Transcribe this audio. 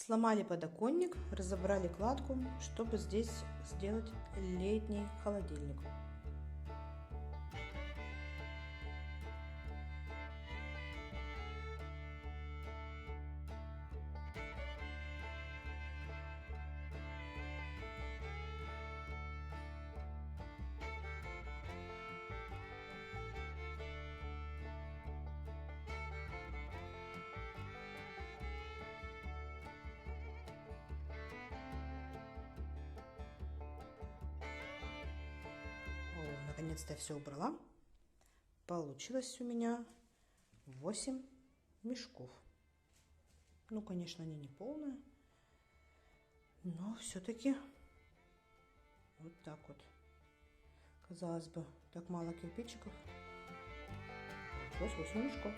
Сломали подоконник, разобрали кладку, чтобы здесь сделать летний холодильник. Наконец-то я все убрала. Получилось у меня 8 мешков. Ну, конечно, они не полные, но все-таки вот так вот. Казалось бы, так мало кирпичиков. Пришлось 8 мешков.